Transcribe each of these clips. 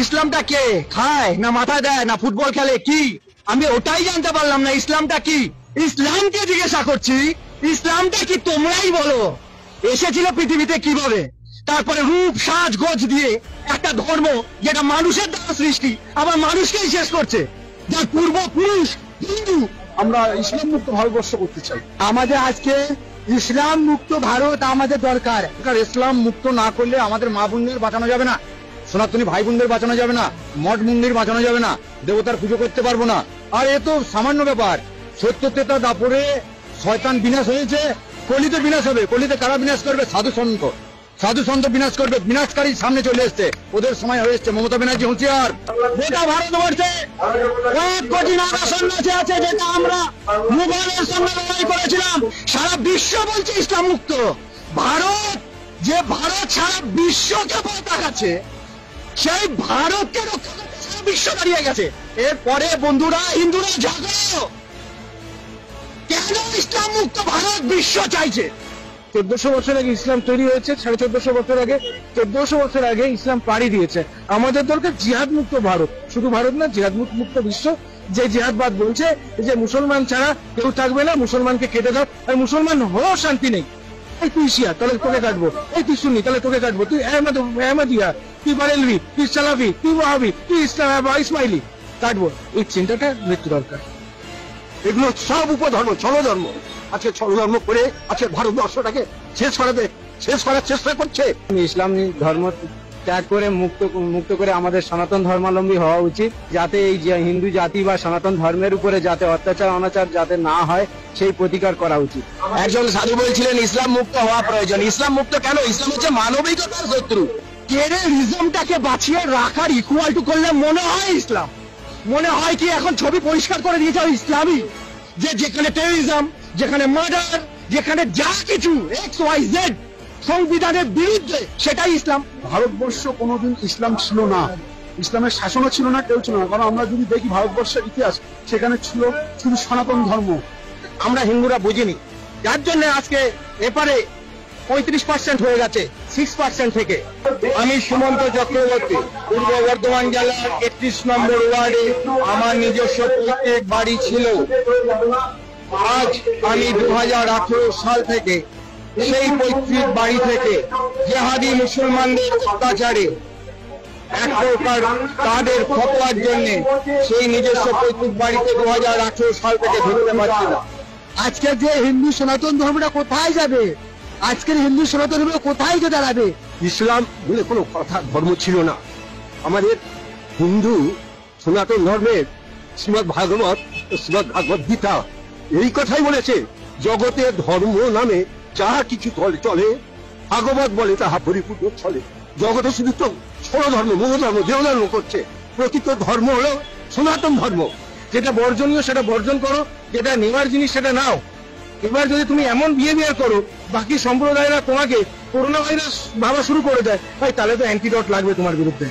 ইসলামটা কে খায় না মাথায় দেয় না ফুটবল খেলে কি আমি ওটাই জানতে পারলাম না। ইসলামটা কি? ইসলামকে জিজ্ঞাসা করছি, ইসলামটা কি তোমরাই বলো। এসেছিল পৃথিবীতে কিভাবে, তারপরে রূপ সাজ গোজ দিয়ে একটা ধর্ম যেটা মানুষের দ্বারা সৃষ্টি আবার মানুষকেই শেষ করছে, যার পূর্বপুরুষ হিন্দু। আমরা ইসলাম মুক্ত ভারতবর্ষ করতে চাই। আমাদের আজকে ইসলাম মুক্ত ভারত আমাদের দরকার। ইসলাম মুক্ত না করলে আমাদের মা বোনদের বাঁচানো যাবে না, সনাতনী ভাই বোনদের বাঁচানো যাবে না, মঠ মন্দির বাঁচানো যাবে না, দেবতার পুজো করতে পারবো না। আর এ তো সামান্য ব্যাপার। ৭০ তেতা দাপরে শয়তান বিনাশ হয়েছে, কলিতে বিনাশ হবে। কলিতে কারা বিনাশ করবে? সাধু সন্ত। সাধু সন্ত বিনাশ করবে। বিনাশকারী সামনে চলে এসছে, ওদের সময় হয়ে এসছে। মমতা ব্যানার্জি হুঁশিয়ার। গোটা ভারতবর্ষে ১ কোটি নাগা সন্ন্যাসী আছে, যেটা আমরা মুঘলের সঙ্গে লড়াই করেছিলাম। সারা বিশ্ব বলছে ইসলাম মুক্ত ভারত। যে ভারত সারা বিশ্বকে ভয় দেখাচ্ছে, সেই ভারতকে রক্ষা করতে সারা বিশ্ব দাঁড়িয়ে গেছে। এরপরে বন্ধুরা, হিন্দুরা জাগো, কেন ইসলাম মুক্ত ভারত বিশ্ব চাইছে? ১৪০০ বছর আগে ইসলাম তৈরি হয়েছে, ১৪৫০ বছর আগে, ১৪০০ বছর আগে ইসলাম পাড়ি দিয়েছে। আমাদের দরকার জিহাদ মুক্ত ভারত। শুধু ভারত না, জিহাদ মুক্ত বিশ্ব। যে জিহাদবাদ বলছে যে মুসলমান ছাড়া কেউ থাকবে না, মুসলমানকে কেটে দাও, আর মুসলমান হয়েও শান্তি নেই। এই তুই শিয়া, তাহলে তোকে কাটবো। এই তুই সুন্নি, তাহলে তোকে কাটবো। তুই আহমদিয়া, তুই বারেলভি, তুই সালাফি, তুই ওয়াহাবি, তুই ইসমাইলি, কাটবো। এই চিন্তাটা মৃত্যু দরকার। এগুলো সব উপধর্ম, ছলধর্ম। আজকে ছলধর্ম করে আজকে ভারতবর্ষটাকে শেষ করার চেষ্টা করছে। ইসলাম ধর্ম ত্যাগ করে মুক্ত করে আমাদের সনাতন ধর্মাবলম্বী হওয়া উচিত, যাতে এই হিন্দু জাতি বা সনাতন ধর্মের উপরে যাতে অত্যাচার অনাচার যাতে না হয়, সেই প্রতিকার করা উচিত। একজন সাধু বলছিলেন ইসলাম মুক্ত হওয়া প্রয়োজন। ইসলাম মুক্ত কেন? ইসলাম হচ্ছে মানবিকতার শত্রু। টেররিজমটাকে বাঁচিয়ে রাখার ইকুয়াল টু করলে মনে হয় ইসলাম। মনে হয় কি এখন ছবি পরিষ্কার করে দিয়েছে ইসলামই, যে যেখানে টেররিজম, যেখানে মার্ডার, যেখানে যা কিছু XYZ সংবিধানের বিরুদ্ধে, সেটাই ইসলাম। ভারতবর্ষ কোনোদিন ইসলাম ছিল না, ইসলামের শাসনও ছিল না, কেউ ছিল না। কারণ আমরা যদি দেখি ভারতবর্ষের ইতিহাস, সেখানে ছিল শুধু সনাতন ধর্ম। আমরা হিন্দুরা বুঝিনি, যার জন্য আজকে এপারে 35% হয়ে গেছে 6% থেকে। আমি সুমন্ত চক্রবর্তী, পূর্ব বর্ধমান জেলার 31 নম্বর ওয়ার্ডে আমার নিজস্ব প্রত্যেক বাড়ি ছিল। আজ আমি 2018 সাল থেকে সেই পৈতৃক বাড়ি থেকে জেহাদি মুসলমানদের অত্যাচারে এক প্রকার তাদের ফতোয়ার জন্য সেই নিজস্ব পৈতৃক বাড়িতে 2018 সাল থেকে ঢুকতে পারছি না। আজকের যে হিন্দু সনাতন ধর্মটা কোথায় যাবে? আজকের হিন্দু সনাতন ধর্ম কোথায় গিয়ে দাঁড়াবে? ইসলাম বলে কোনো কথা ধর্ম ছিল না। আমাদের হিন্দু সনাতন ধর্মের শ্রীমদ ভাগবত ও শ্রীমদ ভাগবত গীতা এই কথাই বলেছে, জগতের ধর্ম নামে যাহা কিছু চলে, ভাগবত বলে তাহা পরিপূর্ণ চলে। জগতে শুধু তো ষোলো ধর্ম, মনোধর্ম, দেহধর্ম করছে। প্রকৃত ধর্ম হলো সনাতন ধর্ম। যেটা বর্জনীয় সেটা বর্জন করো, যেটা নেওয়ার জিনিস সেটা নাও। এবার যদি তুমি এমন বিহেভিয়ার করো, বাকি সম্প্রদায়রা তোমাকে করোনা ভাইরাস ভাবা শুরু করে দেয়, তাহলে তো অ্যান্টিডট লাগবে তোমার বিরুদ্ধে।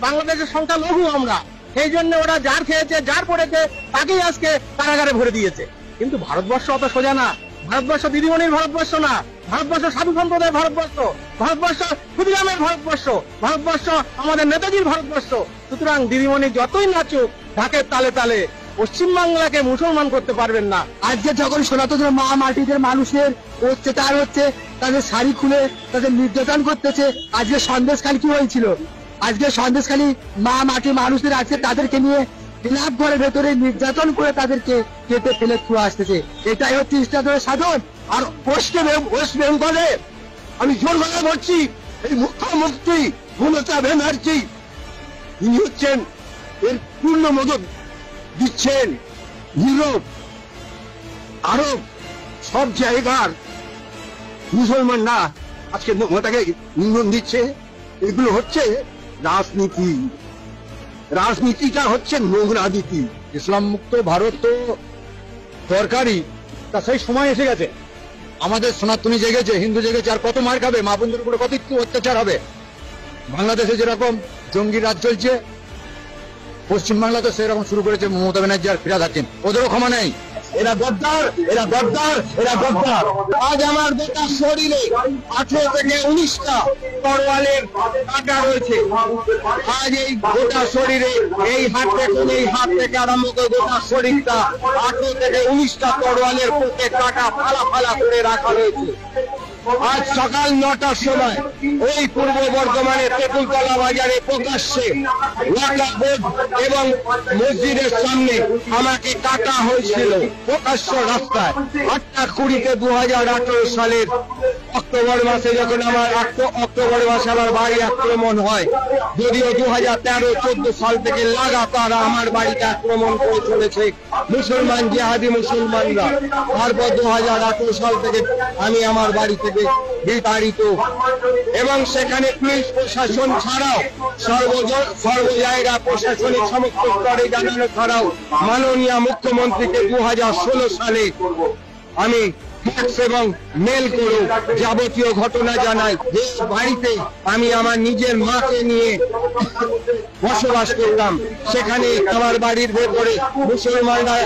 বাংলাদেশের সংখ্যা লঘু আমরা, সেই জন্য ওরা যার খেয়েছে, যার পড়েছে, তাকেই আজকে কারাগারে ভরে দিয়েছে। কিন্তু ভারতবর্ষ অত সোজা না। ভারতবর্ষ দিদিমণির ভারতবর্ষ না, ভারতবর্ষ সাধু সম্প্রদায়ের ভারতবর্ষ, ভারতবর্ষ ক্ষুদিরামের ভারতবর্ষ, ভারতবর্ষ আমাদের নেতাজির ভারতবর্ষ। সুতরাং দিদিমণি যতই নাচুক ঢাকের তালে তালে, পশ্চিমবাংলাকে মুসলমান করতে পারবেন না। আজকে যখন সনাতন মা মাটিদের মানুষের অত্যাচার হচ্ছে, তাদের শাড়ি খুলে তাদের নির্যাতন করতেছে। আজকে সন্দেশখালী কি হয়েছিল? আজকে সন্দেশখালী মা মাটির মানুষদের আছে, তাদেরকে নিয়ে বিলাপ ঘরের ভেতরে নির্যাতন করে তাদেরকে কেটে ফেলে ছুঁয়ে আসতেছে। এটাই হচ্ছে ইসলামের সাধন। আর ওয়েস্ট বেঙ্গলে আমি জোর গলায় বলছি, এই মুখ্যমন্ত্রী মমতা ব্যানার্জি ইনি হচ্ছেন এর পূর্ণ মদত দিচ্ছেন। ইউরোপ, আরব সব জায়গার মুসলমানরা আজকে মমতাকে ইন্ধন দিচ্ছে। এগুলো হচ্ছে রাজনীতি। রাজনীতিটা হচ্ছে নোংরা নীতি। ইসলাম মুক্ত ভারত তো দরকারই, তা সেই সময় এসে গেছে। আমাদের সনাতনী জেগেছে, হিন্দু জেগেছে, আর কত মার খাবে? মা বোনদের উপরে কত অত্যাচার হবে? বাংলাদেশে যেরকম জঙ্গি রাজ চলছে, পশ্চিমবাংলা তো সেরকম শুরু করেছে মমতা ব্যানার্জি আর ফিরাদ হাকিম। ওদেরও ক্ষমা নেই। এরা গদ্দার, এরা গদ্দার, এরা গদ্দার। আজ আমার গোটা শরীরে 18 থেকে 19টা তরোয়ালের কাঁটা রয়েছে। আজ এই গোটা শরীরে এই হাত থেকে আরম্ভ করে গোটা শরীরটা 18 থেকে 19টা তরোয়ালের পোকে কাঁটা ফালা ফালা করে রাখা রয়েছে। আজ সকাল 9টার সময় ওই পূর্ব বর্ধমানের তেঁতুলতলা বাজারে প্রকাশ্যে ওয়াকফ বোর্ড এবং মসজিদের সামনে আমাকে কাটা হয়েছিল প্রকাশ্য রাস্তায়। 8টা 2018 সালের অক্টোবর মাসে যখন অক্টোবর মাসে আমার বাড়ি আক্রমণ হয়। যদিও 2013-14 সাল থেকে লাগাতার আমার বাড়িতে আক্রমণ করে চলেছে মুসলমান জিহাদি মুসলমানরা। তারপর 2018 সাল থেকে আমি আমার বাড়ি থেকে বিতাড়িত এবং সেখানে পুলিশ প্রশাসন ছাড়াও সর্ব জায়গা প্রশাসনিক সমস্ত স্তরে জানানো ছাড়াও মাননীয় মুখ্যমন্ত্রীকে 2016 সালে আমি ফ্যাক্স এবং মেল করে যাবতীয় ঘটনা জানাই যে বাড়িতে আমি আমার নিজের মাকে নিয়ে বসবাস করতাম। সেখানে আমার বাড়ির ভেতরে মুসলমানরা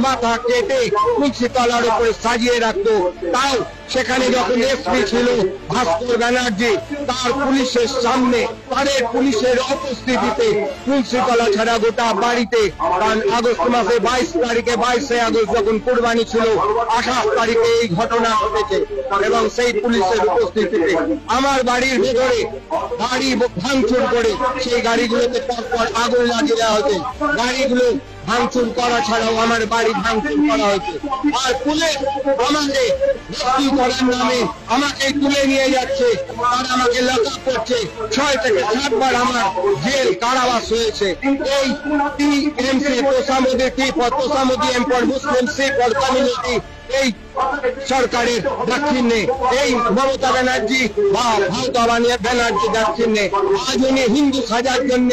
মাথা কেটে তুলসী তলার উপরে সাজিয়ে রাখতো। তাও সেখানে যখন এসপি ছিল ভাস্কর ব্যানার্জি, তার পুলিশের সামনে তাদের পুলিশের উপস্থিতিতে তুলসী তলা ছাড়া গোটা বাড়িতে আগস্ট মাসে 22 আগস্ট যখন কুরবানি ছিল, 28 তারিখে এই ঘটনা ঘটেছে এবং সেই পুলিশের উপস্থিতিতে আমার বাড়ির ভেতরে গাড়ি ভাঙচুর করে সেই গাড়িগুলোতে পরপর আগুন লাগিয়ে দেওয়া হয়েছে। গাড়িগুলো ভাঙচুর করা ছাড়াও আমার বাড়ি ভাঙচুর করা হয়েছে। আর পুলিশ আমাকে ভর্তি করার নামে আমাকে তুলে নিয়ে যাচ্ছে, আর আমাকে লকআপ করছে। 6 থেকে 7 বার আমার জেল কারাবাস হয়েছে। এই টিএমসি তোষামোদি M for Muslim C for community এই সরকারের দাক্ষিণ্যে এই মমতা ব্যানার্জি বা মমতা ব্যানার্জি দাক্ষিণ্যে আজ উনি হিন্দু সাজার জন্য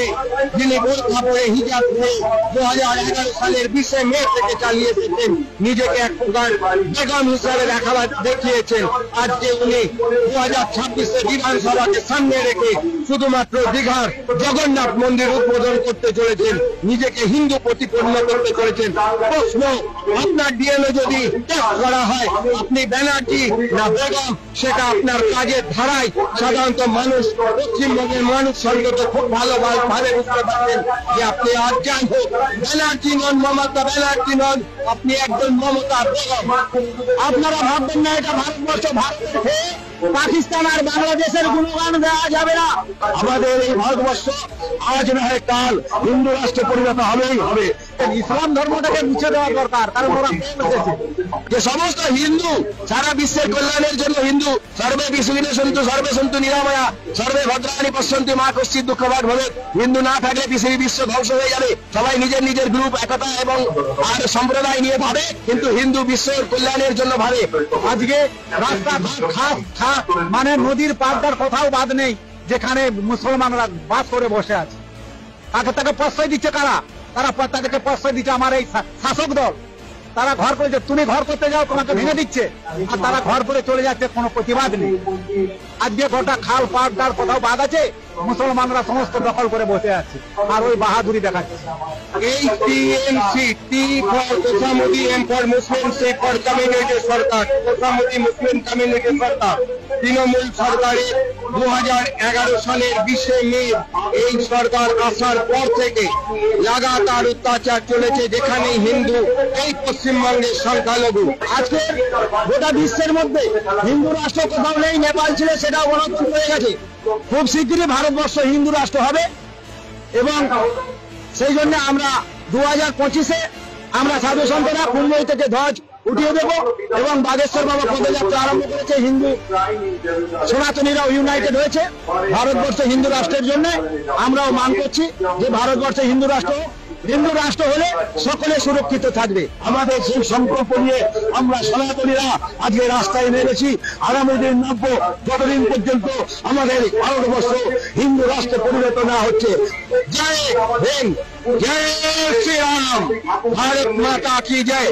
যিনি বোরখা পরে হিজাব পরে 2011 সালের 20 মে থেকে চালিয়ে এসেছেন, নিজেকে এক প্রকার বেগম হিসাবে দেখিয়েছেন। আজকে উনি 2026 বিধানসভাকে সামনে রেখে শুধুমাত্র দীঘার জগন্নাথ মন্দির উদ্বোধন করতে চলেছেন, নিজেকে হিন্দু প্রতিপন্ন করতে চলেছেন। প্রশ্ন, আপনার ডিএনএ যদি করা হয় আপনি ব্যানার্জি না বেগম, সেটা আপনার কাজের ধারায় সাধারণত মানুষ, পশ্চিমবঙ্গের মানুষ সঙ্গত খুব ভালোভাবে বুঝতে পারছেন যে আপনি আজ যাই হোক ব্যানার্জি নন, মমতা ব্যানার্জি নন, আপনি একজন মমতা বেগম। আপনারা ভাববেন না এটা ভারতবর্ষ, ভারতের পাকিস্তান আর বাংলাদেশের গুণগান দেওয়া যাবে না। আমাদের এই ভারতবর্ষ আজ না হয় কাল হিন্দু রাষ্ট্রে পরিণত হবেই হবে। ইসলাম ধর্মটাকে মুছে দেওয়া দরকার, কারণ ওরা যে সমস্ত হিন্দু সারা বিশ্বের কল্যাণের জন্য হিন্দু সর্বে বিশ্ববিনে সন্তু সর্বে সন্তু নিরাময়া সর্বে ভদ্রাণী পশ্যন্তি মা কশ্চিৎ দুঃখভাগ ভবে। হিন্দু না থাকলে পৃথিবী বিশ্ব ধ্বংস হয়ে যাবে। সবাই নিজের নিজের গ্রুপ একতা এবং আর সম্প্রদায় নিয়ে ভাবে, কিন্তু হিন্দু বিশ্বের কল্যাণের জন্য ভাবে। আজকে রাস্তা মানে নদীর পাড়টার কোথাও বাদ নেই যেখানে মুসলমানরা বাস করে বসে আছে। তাকে প্রশ্রয় দিচ্ছে কারা? তাদেরকে প্রশ্রয় দিচ্ছে আমার এই শাসক দল। তারা ঘর করেছে, তুমি ঘর করতে যাও তোমাকে ভেঙে দিচ্ছে, আর তারা ঘর করে চলে যাচ্ছে, কোনো প্রতিবাদ নেই। আজকে গোটা খাল পাড়টার কোথাও বাদ আছে, মুসলমানরা সমস্ত দখল করে বসে আছে আর ওই বাহাদুরি দেখাচ্ছে। এই টিএমসি টি ফর তোষামোদি M for Muslim C for community সরকার, তোষামোদি মুসলিম কমিউনিটি সরকার তৃণমূল সরকারের 2011 সালের 20 মে এই সরকার আসার পর থেকে লাগাতার অত্যাচার চলেছে, যেখানে হিন্দু এই পশ্চিমবঙ্গের সংখ্যালঘু। আজকে গোটা বিশ্বের মধ্যে হিন্দু রাষ্ট্র কোথাও নেই, নেপাল ছিল সেটাও বলচ্ছুত হয়ে গেছে। খুব শীঘ্রই ভারতবর্ষ হিন্দু রাষ্ট্র হবে এবং সেই জন্য আমরা 2025-এ আমরা সাধু সন্তরা কুম্ভই থেকে ধ্বজ উঠিয়ে দেব এবং বাগেশ্বর বাবা পদযাত্রা আরম্ভ করেছে। হিন্দু সনাতনীরাও ইউনাইটেড হয়েছে ভারতবর্ষ হিন্দু রাষ্ট্রের জন্য। আমরাও মান করছি যে ভারতবর্ষে হিন্দু রাষ্ট্র হলে সকলে সুরক্ষিত থাকবে। আমাদের সেই সংকল্প নিয়ে আমরা সনাতনীরা আজকে রাস্তায় নেমেছি। আগামী দিন নামব যতদিন পর্যন্ত আমাদের ভারতবর্ষ হিন্দু রাষ্ট্রে পরিণত না হচ্ছে। জয় হিন্দ, জয় শ্রীরাম, ভারত মাতা কি জয়।